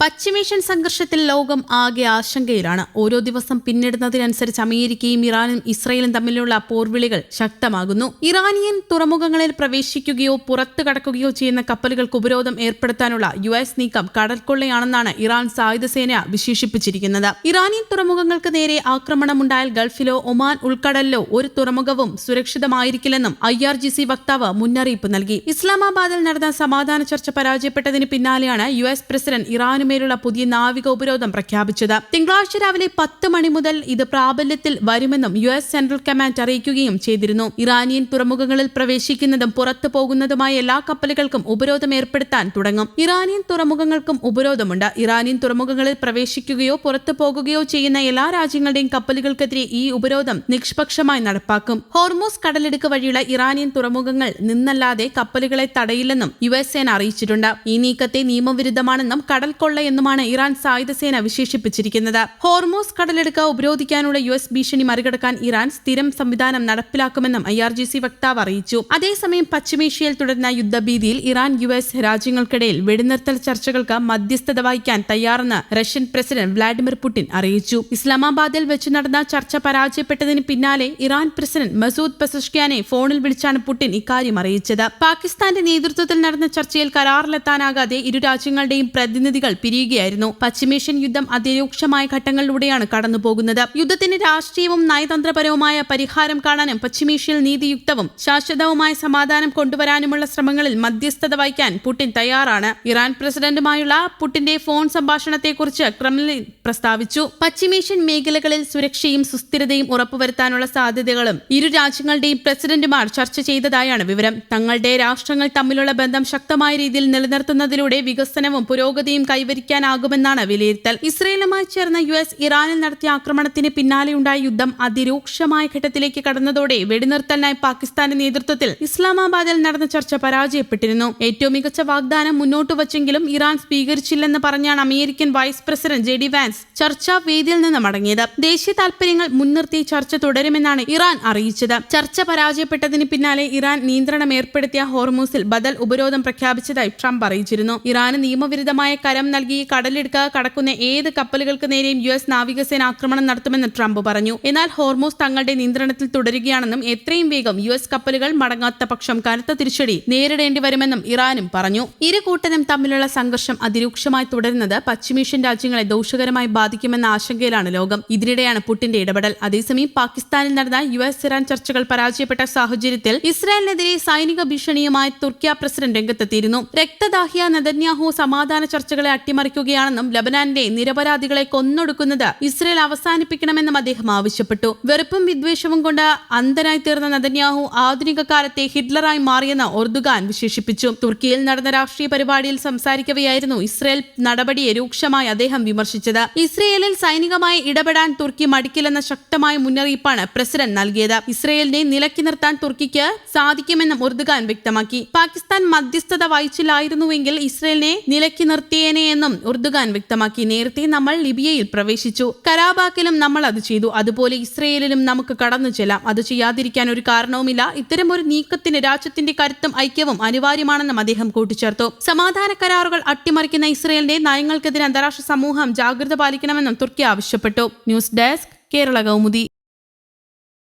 പശ്ചിമേഷ്യൻ സംഘർഷത്തിൽ ലോകം ആകെ ആശങ്കയിലാണ്. ഓരോ ദിവസം പിന്നിടുന്നതിനനുസരിച്ച് അമേരിക്കയും ഇറാനും ഇസ്രയേലും തമ്മിലുള്ള പോർവിളികൾ ശക്തമാകുന്നു. ഇറാനിയൻ തുറമുഖങ്ങളിൽ പ്രവേശിക്കുകയോ പുറത്തു കടക്കുകയോ ചെയ്യുന്ന കപ്പലുകൾക്ക് ഉപരോധം ഏർപ്പെടുത്താനുള്ള US നീക്കം കടൽക്കൊള്ളയാണെന്നാണ് ഇറാൻ സായുധസേന വിശേഷിപ്പിച്ചിരിക്കുന്നത്. ഇറാനിയൻ തുറമുഖങ്ങൾക്ക് നേരെ ആക്രമണമുണ്ടായാൽ ഗൾഫിലോ ഒമാൻ ഉൾക്കടലിലോ ഒരു തുറമുഖവും സുരക്ഷിതമായിരിക്കില്ലെന്നും IRGC വക്താവ് മുന്നറിയിപ്പ് നൽകി. ഇസ്ലാമാബാദിൽ നടന്ന സമാധാന ചർച്ച പരാജയപ്പെട്ടതിന് പിന്നാലെയാണ് US പ്രസിഡന്റ് ഇറാനും മേലുള്ള പുതിയ നാവിക ഉപരോധം പ്രഖ്യാപിച്ചത്. തിങ്കളാഴ്ച രാവിലെ 10 മണി മുതൽ ഇത് പ്രാബല്യത്തിൽ വരുമെന്നും US സെൻട്രൽ കമാൻഡ് അറിയിക്കുകയും ചെയ്തിരുന്നു. ഇറാനിയൻ തുറമുഖങ്ങളിൽ പ്രവേശിക്കുന്നതും പുറത്തു പോകുന്നതുമായ എല്ലാ കപ്പലുകൾക്കും ഉപരോധം ഏർപ്പെടുത്താൻ തുടങ്ങും. ഇറാനിയൻ തുറമുഖങ്ങൾക്കും ഉപരോധമുണ്ട്. ഇറാനിയൻ തുറമുഖങ്ങളിൽ പ്രവേശിക്കുകയോ പുറത്തു പോകുകയോ ചെയ്യുന്ന എല്ലാ രാജ്യങ്ങളുടെയും കപ്പലുകൾക്കെതിരെ ഈ ഉപരോധം നിഷ്പക്ഷമായി നടപ്പാക്കും. ഹോർമൂസ് കടലിടുക്ക് വഴിയുള്ള ഇറാനിയൻ തുറമുഖങ്ങൾ നിന്നല്ലാതെ കപ്പലുകളെ തടയില്ലെന്നും US സേന അറിയിച്ചിട്ടുണ്ട്. ഈ നീക്കത്തെ നിയമവിരുദ്ധമാണെന്നും കടൽക്കൊള്ള എന്നുമാണ് ഇറാൻ സായുധസേന വിശേഷിപ്പിച്ചിരിക്കുന്നത്. ഹോർമൂസ് കടലെടുക്ക ഉപരോധിക്കാനുള്ള US ഭീഷണി മറികടക്കാൻ ഇറാൻ സ്ഥിരം സംവിധാനം നടപ്പിലാക്കുമെന്നും IRGC വക്താവ് അറിയിച്ചു. അതേസമയം പശ്ചിമേഷ്യയിൽ തുടരുന്ന യുദ്ധഭീതിയിൽ ഇറാൻ US രാജ്യങ്ങൾക്കിടയിൽ വെടിനിർത്തൽ ചർച്ചകൾക്ക് മധ്യസ്ഥത വഹിക്കാൻ തയ്യാറെന്ന് റഷ്യൻ പ്രസിഡന്റ് വ്ളാഡിമിർ പുടിൻ അറിയിച്ചു. ഇസ്ലാമാബാദിൽ വെച്ച് നടന്ന ചർച്ച പരാജയപ്പെട്ടതിന് പിന്നാലെ ഇറാൻ പ്രസിഡന്റ് മസൂദ് പെസഷ്കിയാനെ ഫോണിൽ വിളിച്ചാണ് പുടിൻ ഇക്കാര്യം അറിയിച്ചത്. പാകിസ്ഥാന്റെ നേതൃത്വത്തിൽ നടന്ന ചർച്ചയിൽ കരാറിലെത്താനാകാതെ ഇരു രാജ്യങ്ങളുടെയും പ്രതിനിധികൾ പിരിയുകയായിരുന്നു. പശ്ചിമേഷ്യൻ യുദ്ധം അതിരൂക്ഷമായ ഘട്ടങ്ങളിലൂടെയാണ് കടന്നുപോകുന്നത്. യുദ്ധത്തിന് രാഷ്ട്രീയവും നയതന്ത്രപരവുമായ പരിഹാരം കാണാനും പശ്ചിമേഷ്യയിൽ നീതിയുക്തവും ശാശ്വതവുമായ സമാധാനം കൊണ്ടുവരാനുമുള്ള ശ്രമങ്ങളിൽ മധ്യസ്ഥത വഹിക്കാൻ പുടിൻ തയ്യാറാണ്. ഇറാൻ പ്രസിഡന്റുമായുള്ള പുടിന്റെ ഫോൺ സംഭാഷണത്തെക്കുറിച്ച് ക്രെംലിൻ പ്രസ്താവിച്ചു. പശ്ചിമേഷ്യൻ മേഖലകളിൽ സുരക്ഷയും സുസ്ഥിരതയും ഉറപ്പുവരുത്താനുള്ള സാധ്യതകളും ഇരു രാജ്യങ്ങളുടെയും പ്രസിഡന്റുമാർ ചർച്ച ചെയ്തതായാണ് വിവരം. തങ്ങളുടെ രാഷ്ട്രങ്ങൾ തമ്മിലുള്ള ബന്ധം ശക്തമായ രീതിയിൽ നിലനിർത്തുന്നതിലൂടെ വികസനവും പുരോഗതിയും കൈവരിക്കാനാകുമെന്നാണ് വിലയിരുത്തൽ. ഇസ്രയേലുമായി ചേർന്ന US ഇറാനിൽ നടത്തിയ ആക്രമണത്തിന് പിന്നാലെയുണ്ടായ യുദ്ധം അതിരൂക്ഷമായ ഘട്ടത്തിലേക്ക് കടന്നതോടെ വെടിനിർത്തലിനായി പാകിസ്ഥാന്റെ നേതൃത്വത്തിൽ ഇസ്ലാമാബാദിൽ നടന്ന ചർച്ച പരാജയപ്പെട്ടിരുന്നു. ഏറ്റവും മികച്ച വാഗ്ദാനം മുന്നോട്ട് വച്ചെങ്കിലും ഇറാൻ സ്വീകരിച്ചില്ലെന്ന് പറഞ്ഞാണ് American vice president JD Vance ചർച്ചാ വേദിയിൽ നിന്ന് മടങ്ങിയത്. ദേശീയ താൽപര്യങ്ങൾ മുൻനിർത്തി ചർച്ച തുടരുമെന്നാണ് ഇറാൻ അറിയിച്ചത്. ചർച്ച പരാജയപ്പെട്ടതിന് പിന്നാലെ ഇറാൻ നിയന്ത്രണം ഏർപ്പെടുത്തിയ ഹോർമൂസിൽ ബദൽ ഉപരോധം പ്രഖ്യാപിച്ചതായി ട്രംപ് അറിയിച്ചിരുന്നു. ഇറാന് നിയമവിരുദ്ധമായ കരം നൽകി കടലിടുക്ക് കടക്കുന്ന ഏത് കപ്പലുകൾക്ക് നേരെയും US നാവികസേന ആക്രമണം നടത്തുമെന്ന് ട്രംപ് പറഞ്ഞു. എന്നാൽ ഹോർമൂസ് തങ്ങളുടെ നിയന്ത്രണത്തിൽ തുടരുകയാണെന്നും എത്രയും വേഗം US കപ്പലുകൾ മടങ്ങാത്ത പക്ഷം കനത്ത തിരിച്ചടി നേരിടേണ്ടി വരുമെന്നും ഇറാനും പറഞ്ഞു. ഇരു കൂട്ടരും തമ്മിലുള്ള സംഘർഷം അതിരൂക്ഷമായി തുടരുന്നത് പശ്ചിമേഷ്യൻ രാജ്യങ്ങളെ ദോഷകരമായി ബാധിക്കുമെന്ന ആശങ്കയിലാണ് ലോകം. ഇതിനിടെയാണ് പുടിന്റെ ഇടപെടൽ. അതേസമയം പാകിസ്ഥാനിൽ നടന്ന US ഇറാൻ ചർച്ചകൾ പരാജയപ്പെട്ട സാഹചര്യത്തിൽ ഇസ്രായേലിനെതിരെ സൈനിക ഭീഷണിയുമായി തുർക്കി പ്രസിഡന്റ് രംഗത്തെത്തിയിരുന്നു. രക്തദാഹിയ നെതന്യാഹു സമാധാന ചർച്ചകളെ അട്ടിമറിക്കുകയാണെന്നും ലബനാനിലെ നിരപരാധികളെ കൊന്നൊടുക്കുന്നത് ഇസ്രയേൽ അവസാനിപ്പിക്കണമെന്നും അദ്ദേഹം ആവശ്യപ്പെട്ടു. വെറുപ്പും വിദ്വേഷവും കൊണ്ട് അന്ധനായി തീർന്ന നെതന്യാഹു ആധുനിക കാലത്തെ ഹിറ്റ്ലറായി മാറിയെന്ന് എർദോഗാൻ വിശേഷിപ്പിച്ചു. തുർക്കിയിൽ നടന്ന രാഷ്ട്രീയ പരിപാടിയിൽ സംസാരിക്കവെയായിരുന്നു ഇസ്രയേൽ നടപടിയെ രൂക്ഷമായി അദ്ദേഹം വിമർശിച്ചത്. ഇസ്രയേലിൽ സൈനികമായി ഇടപെടാൻ തുർക്കി മടിക്കില്ലെന്ന ശക്തമായ മുന്നറിയിപ്പാണ് പ്രസിഡന്റ് നൽകിയത്. ഇസ്രയേലിനെ നിലക്കി നിർത്താൻ തുർക്കിക്ക് സാധിക്കുമെന്നും എർദോഗാൻ വ്യക്തമാക്കി. പാകിസ്ഥാൻ മധ്യസ്ഥത വഹിച്ചില്ലായിരുന്നുവെങ്കിൽ ഇസ്രയേലിനെ നിലക്കി നിർത്തിയേനെ എന്നും എർദോഗാൻ വ്യക്തമാക്കി. നേരത്തെ നമ്മൾ ലിബിയയിൽ പ്രവേശിച്ചു, കരാബാക്കിലും നമ്മൾ അത് ചെയ്തു. അതുപോലെ ഇസ്രയേലിലും നമുക്ക് കടന്നു ചെല്ലാം. അത് ചെയ്യാതിരിക്കാൻ ഒരു കാരണവുമില്ല. ഇത്തരം ഒരു നീക്കത്തിന് രാജ്യത്തിന്റെ കരുത്തും ഐക്യവും അനിവാര്യമാണെന്നും അദ്ദേഹം കൂട്ടിച്ചേർത്തു. സമാധാന കരാറുകൾ അട്ടിമറിക്കുന്ന ഇസ്രയേലിന്റെ നയങ്ങൾക്കെതിരെ അന്താരാഷ്ട്ര സമൂഹം ജാഗ്രത പാലിക്കണമെന്നും തുർക്കി ആവശ്യപ്പെട്ടു. News desk Kerala Kaumudi.